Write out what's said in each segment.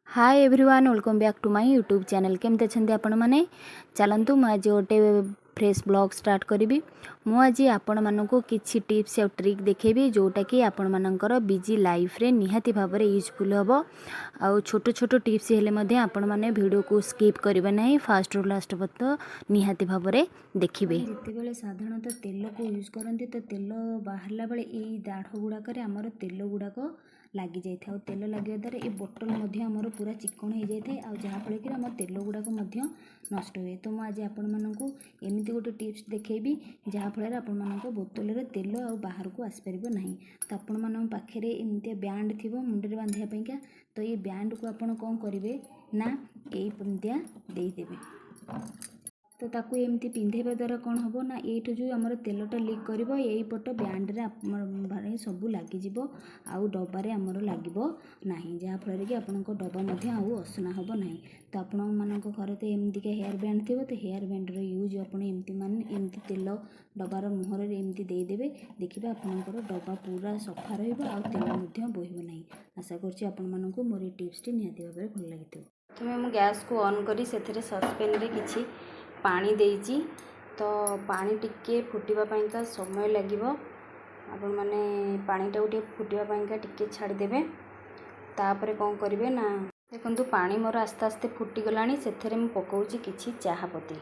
Hi everyone welcome back to my YouTube channel केमते छंदी आपण माने चलंतु मु आज गोटे फ्रेश ब्लॉग स्टार्ट करी मु आज आपण मानकु किछि टिप्स और ट्रिक देखेबी जोटा कि आपण मानकर बिजी लाइफ रे निहाती भाव में यूजफुल हम आउ छोट छोट टिप्स हेले मध्ये आपण माने वीडियो को स्किप करिवे नहीं फास्ट रु लास्ट पत निहाती भाव में देखिबे। जते बेले साधारणतः तेल को यूज करंती तो तेल बाहरला बेले एई दाढ़ गुड़ाक आमर तेल गुड़ाक लगी जाए तेल लगे द्वारा ये बोतल आमर पूरा चिकन हो जाए जहाँफल कि आम तेल गुड़ाक नष्ट हुए। तो मुझे आज आपण मानक एमती गोटे टिप्स देखेबी जहाँफल आपण मानक बोतल तेल आ बाहर को आसपार ना। तो आपण मान पाखे एमती बैंड थी मुंडे बांधापा तो ये बैंड को आपण कौन करेंगे ना यमतिया देदेवे। तो ताकू एमती पिंधेबा द्वारा कौन हम ना ये जो आमर तेलटा लीक कर यही पट बैंड्रे सब लगिज आउ डबारे आमर लगे ना जहाँफल कि आपण डबा आउ असना हम ना। तो आपण मान घर तो एमतिका हेयर बैंड थी तो हेयर बैंड्र यूज आपमती मान एमती तेल डबार मुहर एमती देदेवे देखिए आपंकर डबा पूरा सफा रेल बोहब ना। आशा कर मोर टिप्स निहाती भाव में भल लगी। प्रथम गैस को ऑन करी सस्पेन रे किछि पानी देइची तो पानी टिके फुटवाका समय लगे आपण मैंने पानीटा गोटे फुटवाका टिके छाड़देवे। तापर कौन करेंगे ना देखो पानी मोर आस्ते आस्ते फुटीगला से पकाउची किछि चाहपत्ती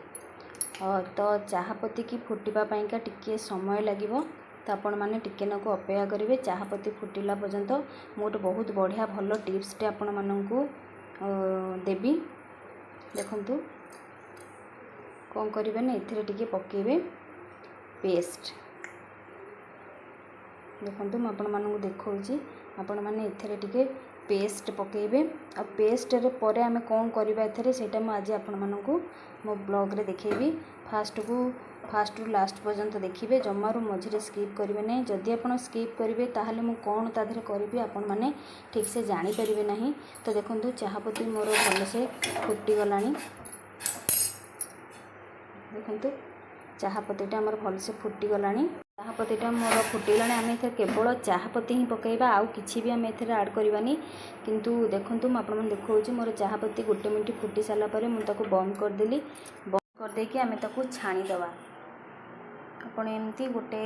तो चाहपत्ती की फुटवाका टिके समय लगे तो आपण मैंने टिके नाकु अपेक्षा करेंगे चाहपत्ती फुटिला पर्यंत मोटे बहुत बढ़िया भल टिप्सटे आपण मानकु देवी। देखंतु कौन करेंगे ना ये पकेबे पेस्ट देखो मुझे देखा आपण मैंने ये पेस्ट पकेबे आ पेस्ट रे परे आमे कौन करवा एटा आज आपण मानकु मो ब्लॉग रे देखेबी। फास्ट रु लास्ट पर्यंत देखिए जमारू मझे स्किप करेंगे नहीं। जदि आप स्किप करेंगे ताहले मु कौन ताधरे करी आपण मैंने ठीक से जानीपर ना। तो देखो चाहपत्ती मोर भलसे फुटीगला देखो चाहपत्तीटा आमर भलसे फुटीगला चाहपत्तीटा मोर फुटीगला आम ए केवल चाहपत्ती ही पकईबा आउ कि भी आम ए आड करवानी। किंतु देखो मुझे देखा मोर चाहपत्ती गोटे मिनट फुटी सारापर मुझे बंद करदेली बंद करदेकि आम छाणीदवा आपण एमती गोटे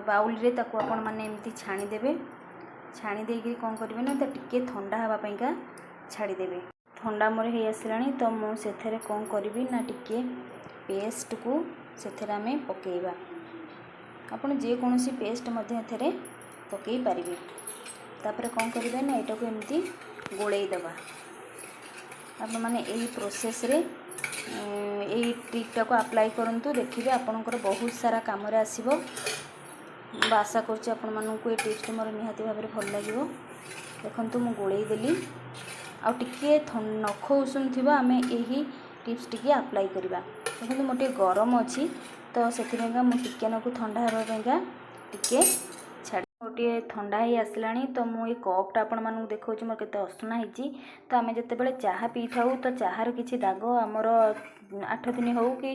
बाउल रे ताकू आपण माने एमती छाणीदेवे। छाणी देकी कौन करेंगे ना तो टिके ठंडा हाँवाई छाड़देवे। ठंडा मोर हो आसला तो मुझे कौन करी ना टिके पेस्ट को से आम पकेबा आपन जेकोसी पेस्ट एथे पकई पारे। तापर कौन करेंगे ना यहाँ को एमती गोलैदबा आप मैंने यही प्रोसेस रे यही ट्रिकटा को अप्लाई करंतु देखिए आपनकर बहुत सारा काम रे आसीबो। आशा करछि आपण मानकु ए टिप्स मोर निहाती भाव में भल लगिवो। देखंतु मु गोलई देली आ टिके नख उषुम थिबा आमे यही टिप्स टिके अप्लाई करबा। देखंतु मोटे गरम अछि तो सेथिरेगा मु टिके नकु ठंडा हेबाका टिके छाड़ी गोटे ठंडा ही आसलानी। तो मुझे कपटा आपण मानक देखा मोर केते असना होती। तो आम जिते चाह पी था तो चाहार किसी दाग आमर 8 दिन हो कि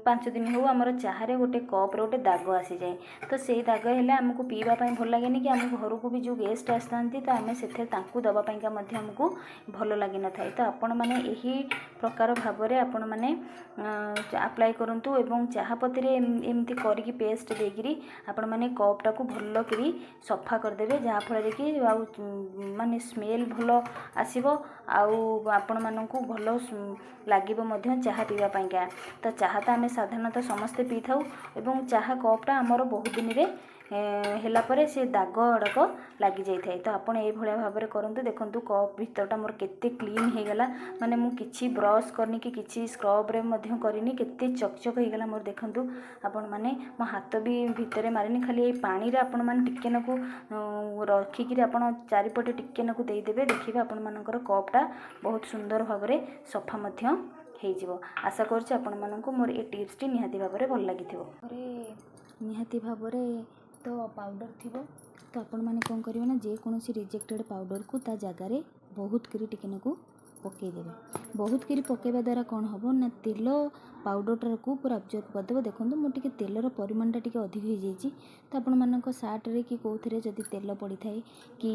5 दिन हो आमर चाहे गोटे कप्रे गोटे दाग आसी जाए। तो से दाग हेल्ले आमको पीवाई भल लगे कि आम घर को भी जो गेस्ट आसता तो आम से दवापाइका आमको भल लगी न था। तो आपण मैंने यही प्रकार भाव में आपण मैंने अप्लाई करूँ एवं चाहपत्ती एमती करके पेस्ट देकरी आपण मैंने कपटा को भल करी सफा करदेवे जहाँफल कि माने स्मेल भल आसब आपण मानक भल लगे चाह पीवाई। तो चाह तो आम साधारणतः समस्ते पी था एवं चाह कपटा आमर बहुत दिन रे हेला परे से दाग गुड़ाक लगी जाए। तो आपड़ ये भाव में करूँ देखूँ कप भीतरटा मोर केते क्लीन हो गला माने मु किछि ब्रश करनी कि किछि स्क्रब रे मध्य करनी केते चकचक हो गला मोर। देखूँ आपण माने मो हाथ भी भितर मारिनी खाली पानी रे आपण माने टिके नकु रखिकी आपण चारिपटे टिके नकु देदेवे देखिए आपण मानकर कपटा बहुत सुंदर भाव में सफा मध्य हो। आशा करछि आपण मानक मोर ए टिप्स टी निहाती भाव में भल लगी निहाती भाव में। तो पाउडर थी तो आपण मैंने कौन करेंगे ना जेकोसी रिजेक्टेड पाउडर को ता जगार बहुत करी टिके नाकु ପକାଇଦେବେ। ବହୁତ କରି ପକାଇବା ଦ୍ୱାରା କ'ଣ ହେବ ନା ତେଲ ପାଉଡ଼ରଟାକୁ ପୁରା ଅବଜର୍ଭ କରିଦେବ। ଦେଖନ୍ତୁ ମୁଁ ଟିକେ ତେଲର ପରିମାଣଟା ଟିକେ ଅଧିକ ହେଇଯାଇଛି। ତ ଆପଣମାନଙ୍କ ସାର୍ଟରେ କି କେଉଁଥିରେ ଯଦି ତେଲ ପଡ଼ିଥାଏ କି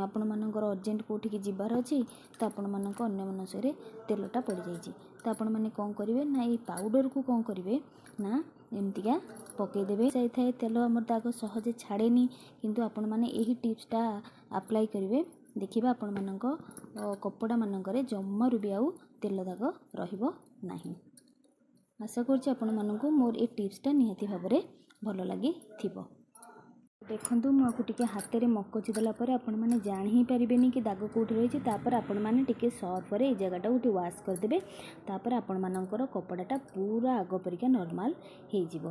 ଆପଣମାନଙ୍କର ଅର୍ଜେଣ୍ଟ କେଉଁଠିକି ଯିବାର ଅଛି ତ ଆପଣମାନଙ୍କ ଅନ୍ୟମନସ୍କରେ ତେଲଟା ପଡ଼ିଯାଇଛି। ତ ଆପଣମାନେ କ'ଣ କରିବେ ନା ଏଇ ପାଉଡ଼ରକୁ କ'ଣ କରିବେ ନା ଏମିତିକା ପକାଇଦେବେ। ଯାଇଥାଏ ତେଲ ଆମର ଦାଗ ସହଜେ ଛାଡ଼େନି, କିନ୍ତୁ ଆପଣମାନେ ଏହି ଟିପ୍ସଟା ଆପ୍ଲାଏ କରିବେ, ଦେଖିବା ଆପଣମାନଙ୍କ କପଡ଼ା ମାନଙ୍କରେ ଜମାରୁ ବି ଆଉ ତେଲ ଦାଗ ରହିବ ନାହିଁ। ଆଶା କରୁଛି ଆପଣମାନଙ୍କୁ ମୋର ଏ ଟିପ୍ସଟା ନିହାତି ଭାବରେ ଭଲ ଲାଗିଥିବ। ଦେଖନ୍ତୁ ମୁଁ ଆକୁ ଟିକେ ହାତରେ ମକଚି ଦେଲା ପରେ ଆପଣମାନେ ଜାଣି ହିଁ ପାରିବେନି କି ଦାଗ କେଉଁଠି ରହିଛି। ତାପରେ ଆପଣମାନେ ଟିକେ ସର୍ଫରେ ଏଇ ଜାଗାଟାକୁ ଟିକେ ୱାଶ୍ କରିଦେବେ। ତାପରେ ଆପଣମାନଙ୍କର କପଡ଼ାଟା ପୁରା ଆଗ ପରିକା ନର୍ମାଲ ହେଇଯିବ।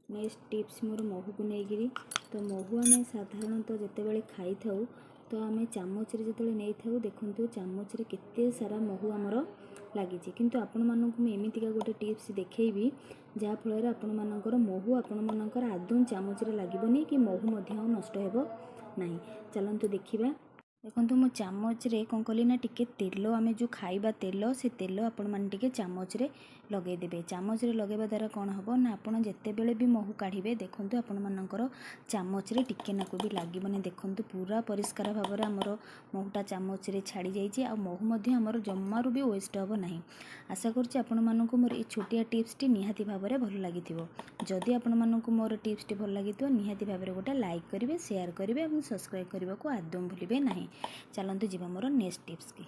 ନେକ୍ସଟ ଟିପ୍ସ ମୋର ମହୁକୁ ନେଇକିରି। ତ ମହୁ ଆମେ ସାଧାରଣତଃ ଯେତେବେଳେ ଖାଇଥାଉ ତ ଆମେ ଚାମଚରେ ଯେତେବେଳେ ନେଇଥାଉ, ଦେଖନ୍ତୁ ଚାମଚରେ କେତେ ସାରା ମହୁ ଆମର ଲାଗିଛି। କିନ୍ତୁ ଆପଣମାନଙ୍କୁ ମୁଁ ଏମିତିକା ଗୋଟେ ଟିପ୍ସ ଦେଖେଇବି ଯାହାଫଳରେ ଆପଣମାନଙ୍କର ମହୁ ଆପଣମାନଙ୍କର ଆଦୌ ଚାମଚରେ ଲାଗିବନି କି ମହୁ ମଧ୍ୟ ଆଉ ନଷ୍ଟ ହେବ ନାହିଁ। ଚାଲନ୍ତୁ ଦେଖିବା। ଦେଖନ୍ତୁ ମୁଁ ଚାମଚରେ କ'ଣ କଲି ନା ଟିକେ ତେଲ, ଆମେ ଯେଉଁ ଖାଇବା ତେଲ, ସେ ତେଲ ଆପଣମାନେ ଟିକେ ଚାମଚରେ ଲଗାଇଦେବେ। ଚାମଚରେ ଲଗାଇବା ଦ୍ୱାରା କ'ଣ ହେବ ନା ଆପଣ ଯେତେବେଳେ ବି ମହୁ କାଢ଼ିବେ ଦେଖନ୍ତୁ ଆପଣମାନଙ୍କର ଚାମଚରେ ଟିକେ ନାକୁ ବି ଲାଗିବନି। ଦେଖନ୍ତୁ ପୁରା ପରିଷ୍କାର ଭାବରେ ଆମର ମହୁଟା ଚାମଚରେ ଛାଡ଼ି ଯାଇଛି, ଆଉ ମହୁ ମଧ୍ୟ ଆମର ଜମାରୁ ବି ୱେଷ୍ଟ ହେବ ନାହିଁ। ଆଶା କରୁଛି ଆପଣମାନଙ୍କୁ ମୋର এই ଛୋଟିଆ ଟିପ୍ସଟି ନିହାତି ଭାବରେ ଭଲ ଲାଗିଥିବ। ଯଦି ଆପଣମାନଙ୍କୁ ମୋର ଟିପ୍ସଟି ଭଲ ଲାଗିଥିବ ନିହାତି ଭାବରେ ଗୋଟେ ଲାଇକ୍ କରିବେ, ସେୟାର କରିବେ ଏବଂ ସବସ୍କ୍ରାଇବ୍ କରିବାକୁ ଆଦୌ ଭୁଲିବେ ନାହିଁ। ଚାଲନ୍ତୁ ଯିବା ମୋର ନେକ୍ସଟ ଟିପ୍ସ କି।